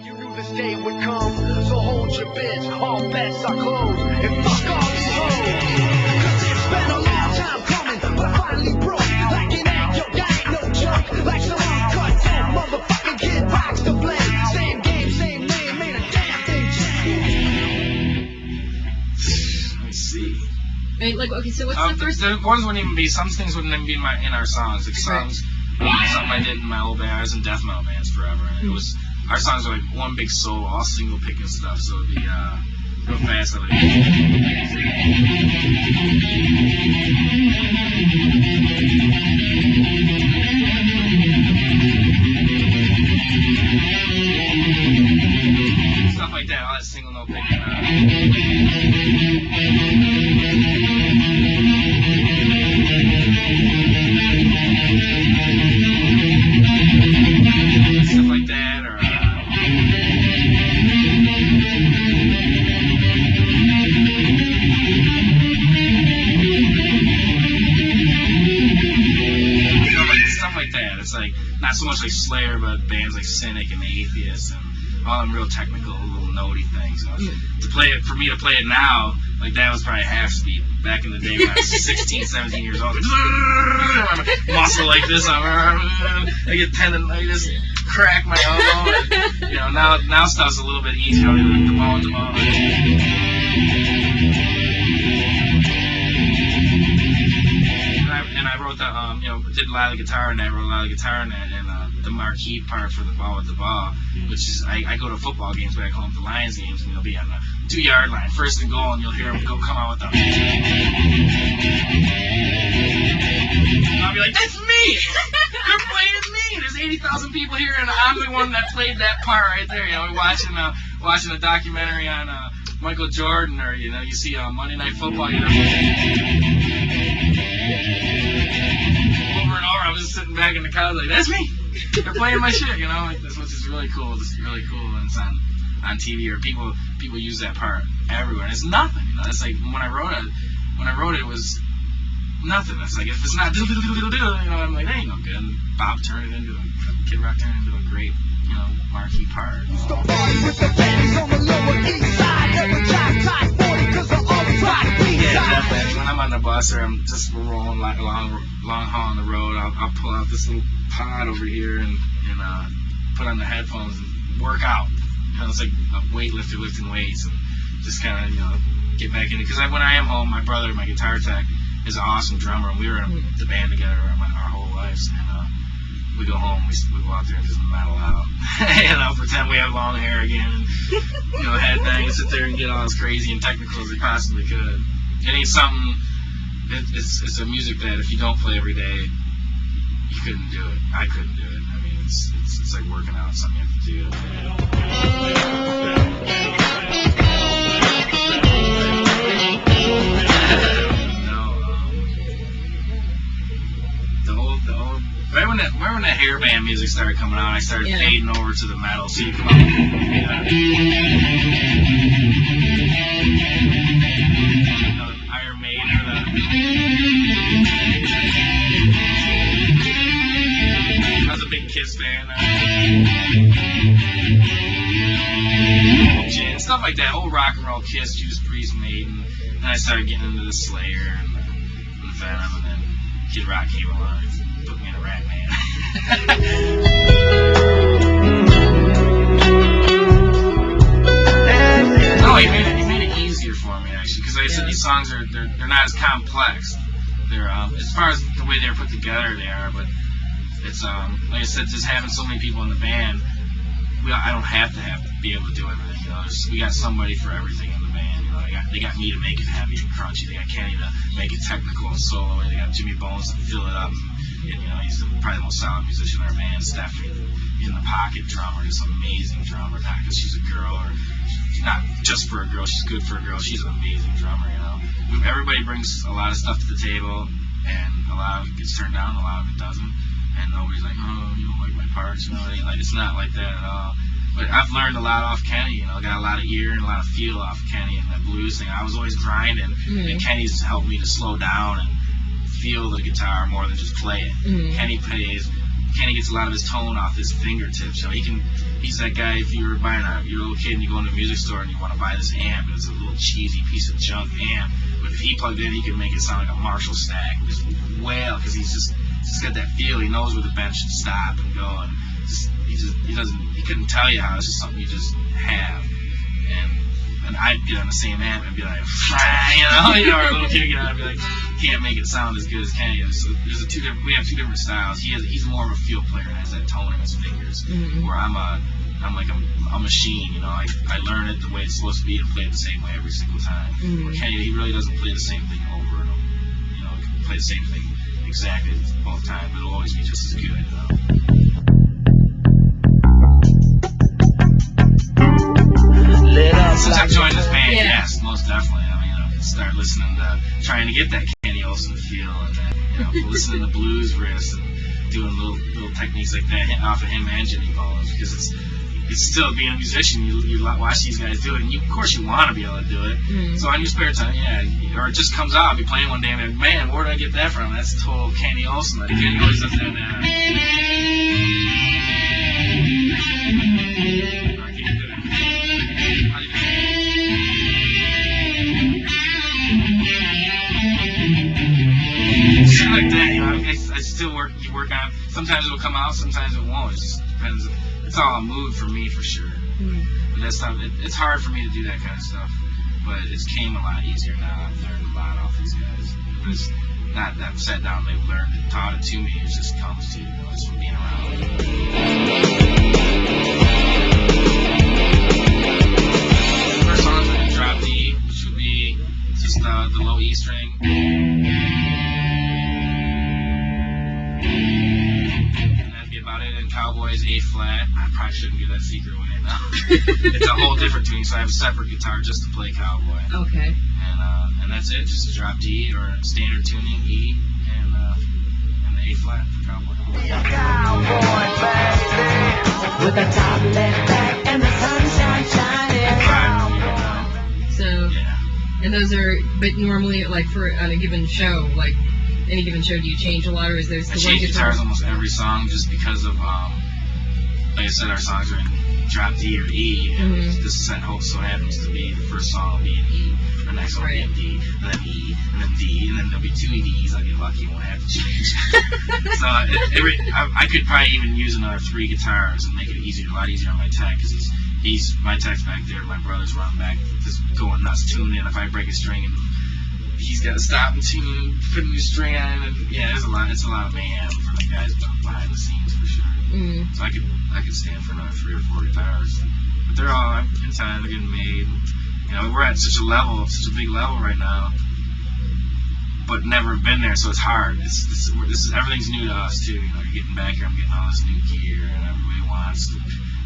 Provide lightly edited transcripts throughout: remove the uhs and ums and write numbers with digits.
You knew this day would come, so hold your bitch. All bets are closed, and fuck all these hoes. Cause it's been a long time coming, but I finally broke. Like an egg, yo, I ain't no joke. Like some uncut and motherfucking Kid Rock's to blame. Same game, same name, ain't a damn thing changed. Let me see. Right, like, okay, so what's the first? The ones wouldn't even be. Some things wouldn't even be in our songs. Like songs, something I did in my old band. I was in death metal bands forever, and it was our songs were like one big solo, all single picking stuff. So it'd be real fast. Stuff like that, all that single note picking. Stuff like that, or stuff like that. It's like not so much like Slayer, but bands like Cynic and Atheist and all them real technical, little notey things. You know? To play it, for me to play it now, like that was probably half speed. Back in the day when I was 16, 17 years old, like, muscle like this, I get tendonitis, crack my elbow. And, you know, now stuff's a little bit easier. The bone. And I wrote the, did a lot of the guitar in that, wrote a lot of the guitar in that, and the marquee part for the ball with the ball, which is, I go to football games back home, the Lions games, and they'll be on the 2-yard line, first and goal, and you'll hear them come out with the... And I'll be like, that's me! You're playing me! There's 80,000 people here, and I'm the one that played that part right there. You know, we're watching a documentary on Michael Jordan, or, you know, you see Monday Night Football, you know. Over and over, I was just sitting back in the couch like, that's me! They're playing my shit, you know. Like, this was just really cool. It's really cool, and it's on TV, or people use that part everywhere. And it's nothing, you know. It's like when I wrote it, it was nothing. It's like if it's not you know, I'm like, that ain't no good. And Bob turned it into Kid Rock turned it into a great, you know, marquee part. Yeah, definitely. When I'm on the bus or I'm just rolling like long haul on the road, I'll pull out this little pod over here and put on the headphones and work out. You know, it's like a weightlifter lifting weights, and just kind of, you know, get back in it. Because when I am home, my brother, my guitar tech, is an awesome drummer, and we were in the band together our whole lives. And we go home, we go out there and just metal out. You know, pretend we have long hair again, and, you know, headbang, and sit there and get all as crazy and technical as we possibly could. It ain't something. It's a music that if you don't play every day, you couldn't do it. I couldn't do it. I mean, it's like working out. It's something you have to do. Right when that hair band music started coming out, I started fading over to the metal. So you come out, Iron Maiden, I was a big Kiss fan. Gin, stuff like that, old rock and roll, Kiss, Judas Priest, Maiden. Then I started getting into the Slayer and the Venom, and then Kid Rock came along. Put me in a Rat Man. No, he made it easier for me, actually, because like I said, these songs they're not as complex. They're as far as the way they're put together, they are, but it's like I said, just having so many people in the band, I don't have to be able to do everything. You know, we got somebody for everything in the band. You know, they got me to make it heavy and crunchy. They got Kenny to make it technical and solo. They got Jimmy Bones to fill it up. And, you know, he's probably the most solid musician in our band. Stephanie, in the pocket drummer, just amazing drummer. Not because she's a girl, or not just for a girl. She's good for a girl. She's an amazing drummer. You know, everybody brings a lot of stuff to the table, and a lot of it gets turned down, a lot of it doesn't. And nobody's like, oh, you don't like my parts. You know, like it's not like that at all. But I've learned a lot off Kenny. You know, I got a lot of ear and a lot of feel off Kenny and that blues thing. I was always grinding, and Kenny's helped me to slow down and feel the guitar more than just play it. Kenny plays Kenny gets a lot of his tone off his fingertips. You know, he's that guy. If you're you're a little kid and you go into a music store and you want to buy this amp, and it's a little cheesy piece of junk amp, but if he plugged in, he could make it sound like a Marshall stack, and just wail, because he's got that feel. He knows where the band should stop and go, and he couldn't tell you how. It's just something you just have. And I'd get on the same amp and be like, you know, or a little kid would get on and be like, can't make it sound as good as Kenny. So we have two different styles. He's more of a field player and has that tone in his fingers, where I'm like a machine. You know, I learn it the way it's supposed to be and play it the same way every single time. Where Kenny, he really doesn't play the same thing over and over. You know, he can play the same thing exactly both times, but it'll always be just as good. You know? Since I've joined this band, yes, most definitely. I mean, you know, start listening to, trying to get that Kenny Olson feel, and that, you know, listening to blues riffs and doing little techniques like that off of him and Jimmy Bones, because it's still, being a musician, you watch these guys do it, and of course you want to be able to do it. So on your spare time, or it just comes out, I'll be playing one day and be like, man, where did I get that from? That's total Kenny Olson. Like, Kenny always does that. Shit like that, you know. I still work on it. Sometimes it'll come out, sometimes it won't. It just depends. It's all a mood for me, for sure. But that's not. It's hard for me to do that kind of stuff, but it's came a lot easier now. I've learned a lot off these guys. But it's not that I've sat down and they've learned it, taught it to me. It just comes to, you know, just from being around. The first song's going to drop D, which would be just the low E string. Cowboys A flat. I probably shouldn't give that secret away now. It's a whole different tune, so I have a separate guitar just to play Cowboy. Okay. And that's it. Just a drop D or standard tuning E and the A flat for Cowboy. With the top left back and the sunshine shining. So, yeah. And those are, but normally, like on a given show, like any given show, do you change a lot, or is there? I change guitars almost every song just because of, like I said, our songs are in drop D or E, and this set so happens to be the first song will be in E, the next one will be in D, and then E, and then D, and then there'll be two Ds. I'll get lucky, won't have to change. So I could probably even use another 3 guitars and make it easier, a lot easier on my tech, because my tech's back there, my brother's running back, just going nuts, tuning in. If I break a string, and he's got to stop and tune, put a new string on, and it's a lot of mayhem for the guys behind the scenes, for sure. So I could stand for another 3 or 4 guitars, but they're all in time. They're getting made. You know, we're at such a big level right now, but never been there, so it's hard. This is everything's new to us too. You know, you're getting back here. I'm getting all this new gear, and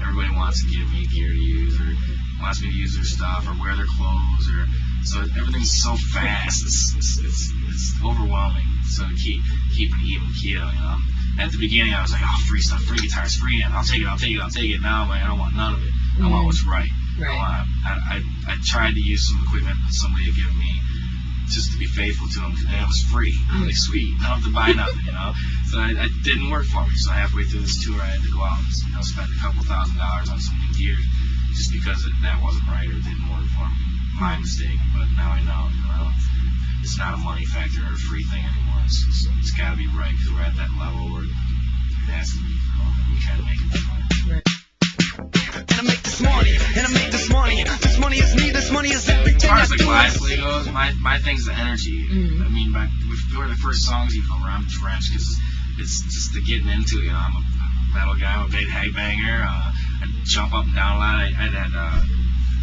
everybody wants to give me gear to use, or wants me to use their stuff, or wear their clothes, or so everything's so fast. It's overwhelming. So to keep an even keel, you know. At the beginning, I was like, oh, free stuff, free guitars, free amp. I'll take it. Now I'm like, I don't want none of it. I want what's right. I tried to use some equipment that somebody had given me just to be faithful to them, and it was free. I'm like, sweet, I don't have to buy nothing, you know. So it didn't work for me. So halfway through this tour, I had to go out and, you know, spend a couple $1,000 on some new gear just because that wasn't right or it didn't work for me. My mistake, but now I know, you know, it's not a money factor or a free thing anymore. It's got to be right, because we're at that level where it has to be. You know, we can't make it right. And I make this money, and I make this money. This money is me, this money is everything. As far as the live play goes, my thing's the energy. I mean, one of the first songs even where I'm drenched, because it's just the getting into it. You know, I'm a metal guy, I'm a big headbanger. I jump up and down a lot. I had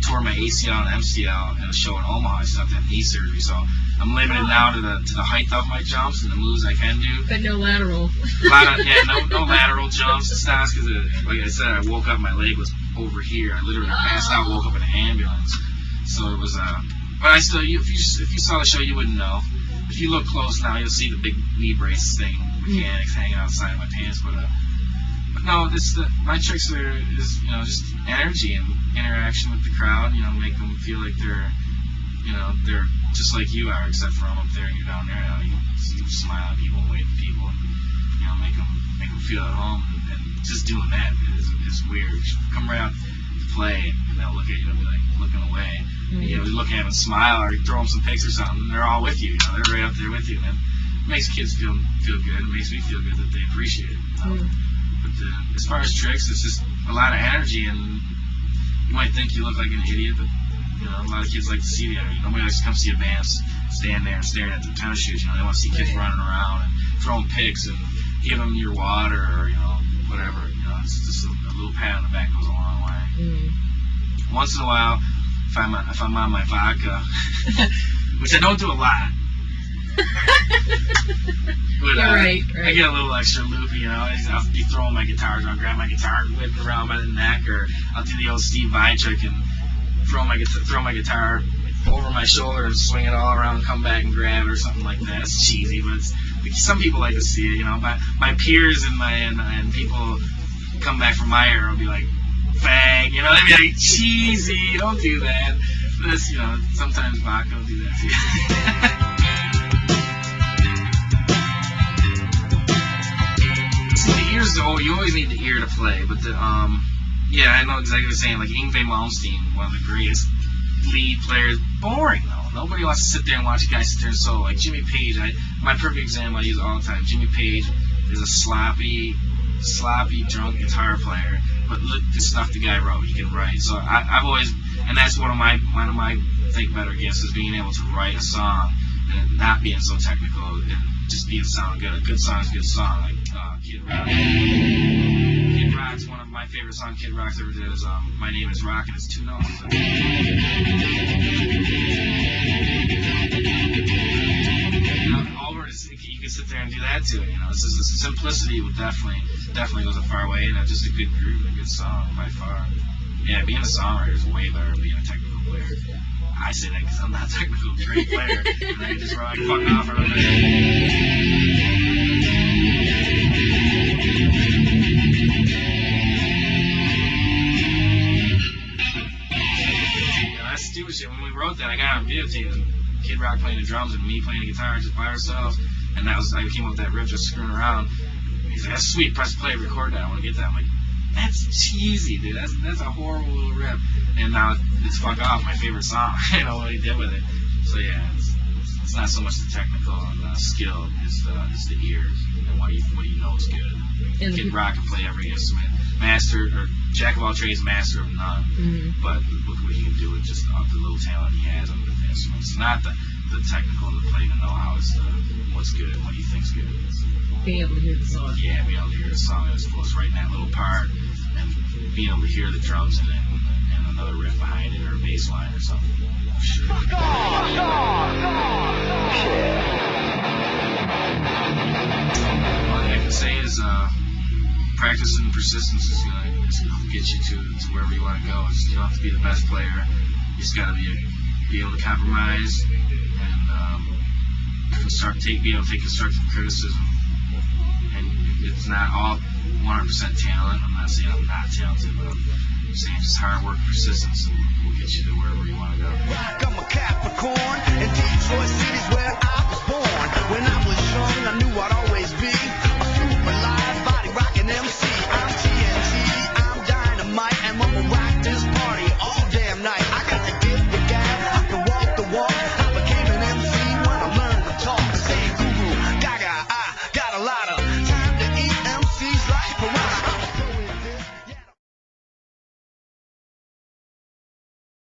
tore my ACL and MCL in a show in Omaha. I still have to have knee surgery, so I'm limited now to the height of my jumps and the moves I can do. But no lateral. No lateral jumps and stuff, because like I said, I woke up, my leg was over here. I literally passed out, woke up in an ambulance. So it was but I still, if you saw the show, you wouldn't know. If you look close now, you'll see the big knee brace thing, mechanics hanging outside my pants. But no, my tricks are you know, just energy and interaction with the crowd. You know, make them feel like they're just like you are, except for I'm up there and you're down there. You know, you smile at people, wave at people, and you know, make them feel at home, and just doing that is weird. You come right out to play, and they'll look at you and be like looking away. You know, you look at them and smile, or you throw them some pics or something, and they're all with you. You know, they're right up there with you, man. It makes kids feel good. It makes me feel good that they appreciate it. But as far as tricks, it's just a lot of energy, and you might think you look like an idiot, but you know, a lot of kids like to see the energy. Nobody likes to come see a band stand there and staring at their tennis shoes. You know, they want to see kids running around and throwing pics and give them your water or whatever. You know, it's just a little pat on the back goes a long way. Once in a while, if I'm on my vodka, which I don't do a lot. But, right. I get a little extra loopy, you know. I'll be throwing my guitars, I'll grab my guitar, whip it around by the neck, or I'll do the old Steve Vai trick and throw my guitar over my shoulder and swing it all around and come back and grab it or something like that. It's cheesy, but some people like to see it, you know. My peers and people come back from my era will be like, fag, you know, they'd be like, cheesy, don't do that. But it's, you know, sometimes vodka will do that too. You always need the ear to play, but yeah, I know exactly what you're saying. Like Yngwie Malmsteen, one of the greatest lead players, boring though. Nobody wants to sit there and watch a guy sit there and solo. Like Jimmy Page, my perfect example I use all the time. Jimmy Page is a sloppy, drunk guitar player, but look the stuff the guy wrote. He can write. So I've always, and that's one of my think better gifts is being able to write a song and not being so technical and just being sound good. A good song is a good song. Like Kid Rock. Kid Rock's one of my favorite songs Kid Rock's ever did is My Name Is Rock, and it's 2 notes. You can sit there and do that too. You know, it's just the simplicity would definitely goes a far way, and it's just a good groove and a good song by far. Yeah, being a songwriter is way better than being a technical player. I say that because I'm not a technical great player, and I just like fuck off or whatever. That's stupid shit. When we wrote that, I got on videotape and Kid Rock playing the drums and me playing the guitar just by ourselves, and I came up with that riff just screwing around. He's like, "That's sweet. Press play, record that. I want to get that." I'm like, "That's cheesy, dude. That's a horrible little riff." And now it's fuck off, my favorite song. You know what he did with it. So yeah, it's not so much the technical and skill, it's the ears and what you know is good. And Kid Rock can play every instrument, master or jack of all trades, master of none. But look what he can do with just the little talent he has on the instruments. It's not the technical and the play to know how it's what's good and what he thinks good. Being able to hear the song. Yeah, being able to hear the song as close right in that little part, and being able to hear the drums in it and another riff behind it or a bass line or something. Sure. All I can say is practice and persistence is gonna get you to wherever you want to go. You don't have to be the best player. You just gotta be able to compromise and be able to take constructive criticism. And it's not all 100% talent. I'm not saying I'm not talented, but I'm saying just hard work, persistence, and will get you to wherever you want to go. I'm a Capricorn, and Detroit City's where I was born. When